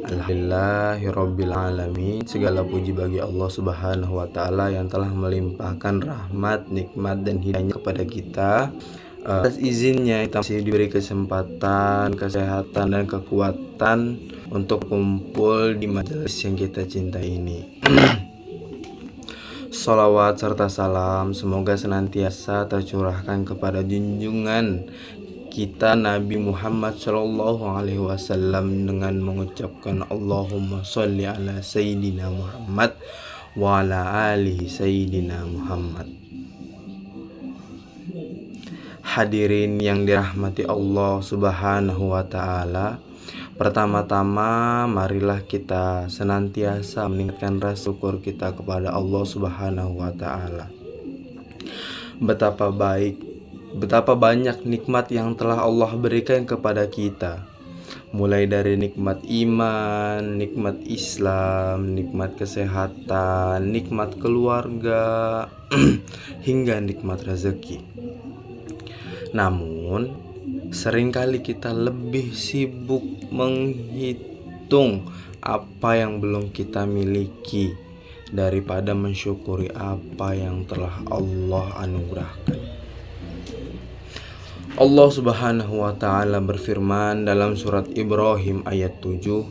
Alhamdulillahirabbil alamin. Segala puji bagi Allah Subhanahu wa taala yang telah melimpahkan rahmat, nikmat dan hidayahnya kepada kita. Atas izinnya kita masih diberi kesempatan, kesehatan dan kekuatan untuk kumpul di majelis yang kita cintai ini. Sholawat serta salam semoga senantiasa tercurahkan kepada junjungan kita Nabi Muhammad Shallallahu Alaihi Wasallam dengan mengucapkan Allahumma sholli ala Sayyidina Muhammad wa ala alihi Sayyidina Muhammad. Hadirin yang dirahmati Allah Subhanahu wa taala, pertama-tama marilah kita senantiasa meningkatkan rasa syukur kita kepada Allah Subhanahu wa taala. Betapa banyak nikmat yang telah Allah berikan kepada kita. Mulai dari nikmat iman, nikmat Islam, nikmat kesehatan, nikmat keluarga, hingga nikmat rezeki. Namun, seringkali kita lebih sibuk menghitung apa yang belum kita miliki daripada mensyukuri apa yang telah Allah anugerahkan. Allah Subhanahu wa taala berfirman dalam surat Ibrahim ayat 7,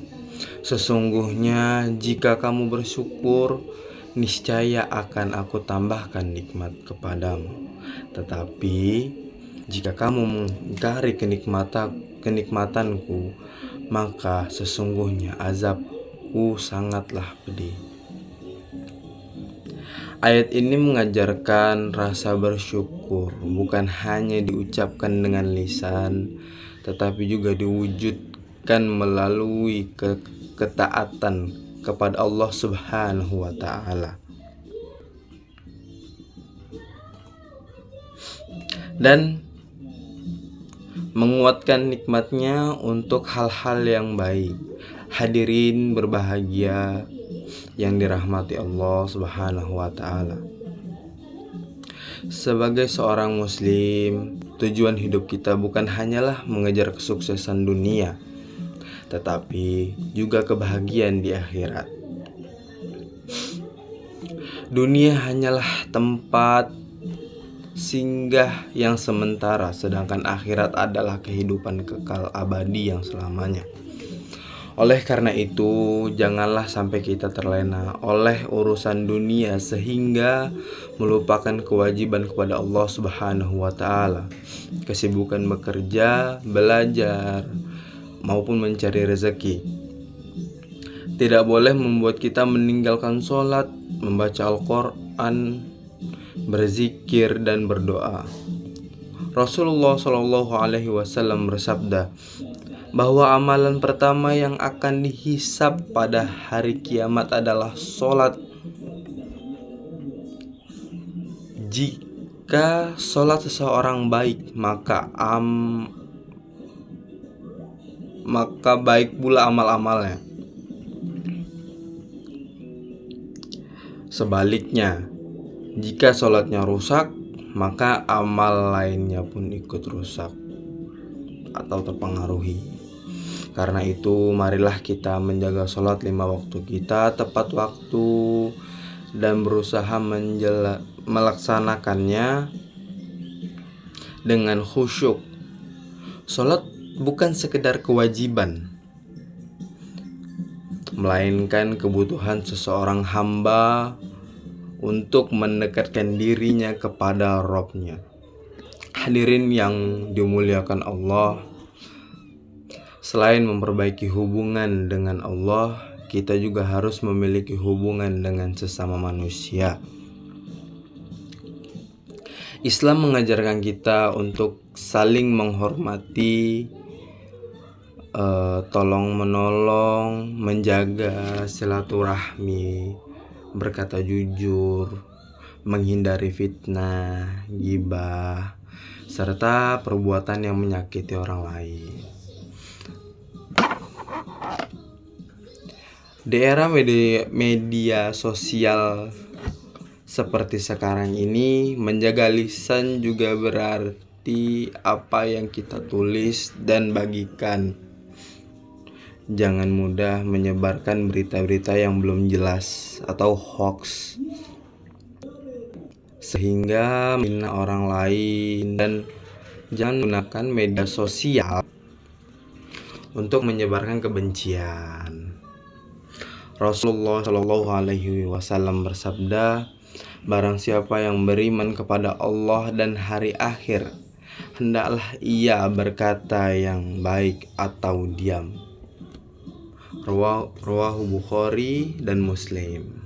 sesungguhnya jika kamu bersyukur, niscaya akan aku tambahkan nikmat kepadamu. Tetapi jika kamu mengingkari kenikmatanku, maka sesungguhnya azabku sangatlah pedih. Ayat ini mengajarkan rasa bersyukur bukan hanya diucapkan dengan lisan, tetapi juga diwujudkan melalui ketaatan kepada Allah Subhanahu wa taala. Dan menguatkan nikmatnya untuk hal-hal yang baik. Hadirin berbahagia yang dirahmati Allah Subhanahu wa taala. Sebagai seorang muslim, tujuan hidup kita bukan hanyalah mengejar kesuksesan dunia, tetapi juga kebahagiaan di akhirat. Dunia hanyalah tempat singgah yang sementara, sedangkan akhirat adalah kehidupan kekal abadi yang selamanya. Oleh karena itu, janganlah sampai kita terlena oleh urusan dunia sehingga melupakan kewajiban kepada Allah Subhanahu wa taala. Kesibukan bekerja, belajar, maupun mencari rezeki tidak boleh membuat kita meninggalkan sholat, membaca Al-Quran, berzikir dan berdoa. Rasulullah Shallallahu Alaihi Wasallam bersabda bahwa amalan pertama yang akan dihisab pada hari kiamat adalah sholat. Jika sholat seseorang baik, maka baik pula amal-amalnya. Sebaliknya, jika sholatnya rusak, maka amal lainnya pun ikut rusak atau terpengaruhi. Karena itu, marilah kita menjaga sholat 5 waktu kita tepat waktu dan berusaha melaksanakannya dengan khusyuk. Sholat bukan sekedar kewajiban, melainkan kebutuhan seseorang hamba untuk mendekatkan dirinya kepada Rabb-Nya. Hadirin yang dimuliakan Allah, selain memperbaiki hubungan dengan Allah, kita juga harus memiliki hubungan dengan sesama manusia. Islam mengajarkan kita untuk saling menghormati, tolong-menolong, menjaga silaturahmi, berkata jujur, menghindari fitnah, ghibah, serta perbuatan yang menyakiti orang lain. Di era media sosial seperti sekarang ini, menjaga lisan juga berarti apa yang kita tulis dan bagikan. Jangan mudah menyebarkan berita-berita yang belum jelas atau hoax, sehingga menghina orang lain. Dan jangan gunakan media sosial untuk menyebarkan kebencian. Rasulullah Shallallahu Alaihi Wasallam bersabda, barang siapa yang beriman kepada Allah dan hari akhir, hendaklah ia berkata yang baik atau diam. Rawahu Bukhari dan Muslim.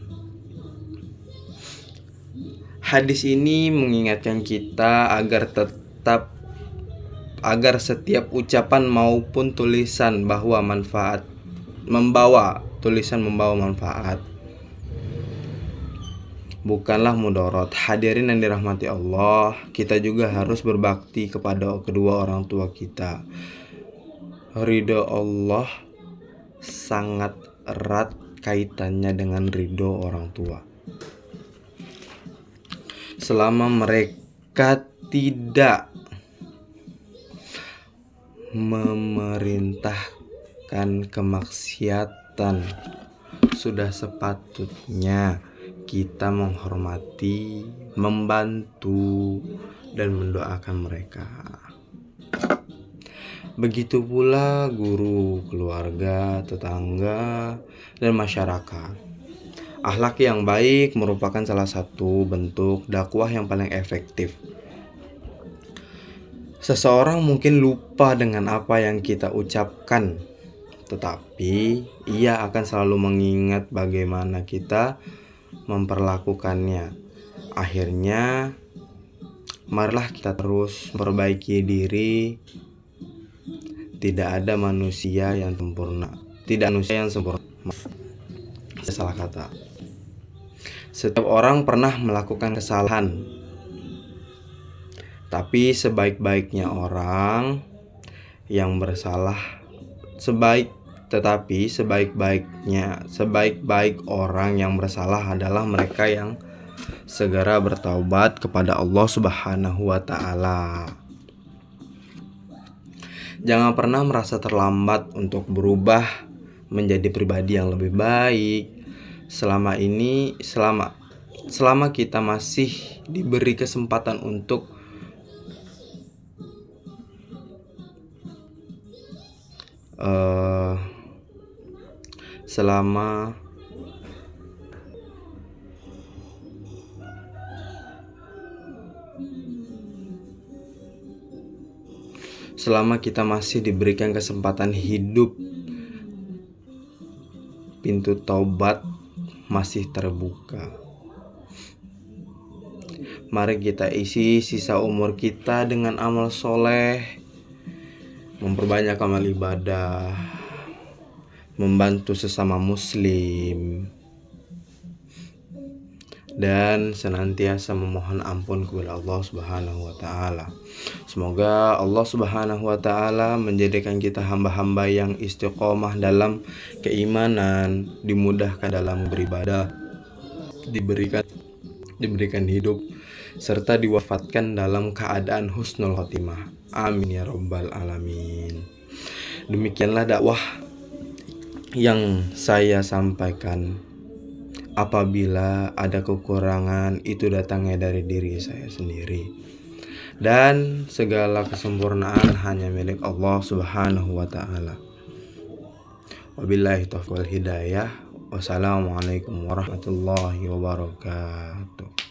Hadis ini mengingatkan kita agar setiap ucapan maupun tulisan membawa manfaat, bukanlah mudarat. Hadirin yang dirahmati Allah, kita juga harus berbakti kepada kedua orang tua kita. Ridho Allah sangat erat kaitannya dengan ridho orang tua. Selama mereka tidak memerintahkan kemaksiatan, sudah sepatutnya kita menghormati, membantu, dan mendoakan mereka. Begitu pula guru, keluarga, tetangga, dan masyarakat. Akhlak yang baik merupakan salah satu bentuk dakwah yang paling efektif. Seseorang mungkin lupa dengan apa yang kita ucapkan, tetapi ia akan selalu mengingat bagaimana kita memperlakukannya. Akhirnya, marilah kita terus memperbaiki diri. Tidak ada manusia yang sempurna. Salah kata. Setiap orang pernah melakukan kesalahan. Tapi sebaik-baiknya orang yang bersalah, sebaik orang yang bersalah adalah mereka yang segera bertaubat kepada Allah Subhanahu wa Ta'ala. Jangan pernah merasa terlambat untuk berubah menjadi pribadi yang lebih baik. Selama kita masih diberi kesempatan untuk selama kita masih diberikan kesempatan hidup, pintu taubat masih terbuka. Mari kita isi sisa umur kita dengan amal soleh, memperbanyak amal ibadah, membantu sesama muslim, dan senantiasa memohon ampun kepada Allah Subhanahu wa Ta'ala. Semoga Allah Subhanahu wa Ta'ala menjadikan kita hamba-hamba yang istiqomah dalam keimanan, dimudahkan dalam beribadah, diberikan hidup, serta diwafatkan dalam keadaan husnul khotimah. Amin ya rabbal alamin. Demikianlah dakwah yang saya sampaikan. Apabila ada kekurangan, itu datangnya dari diri saya sendiri, dan segala kesempurnaan hanya milik Allah Subhanahu wa Ta'ala. Wabillahi taufiq wal hidayah. Wassalamualaikum warahmatullahi wabarakatuh.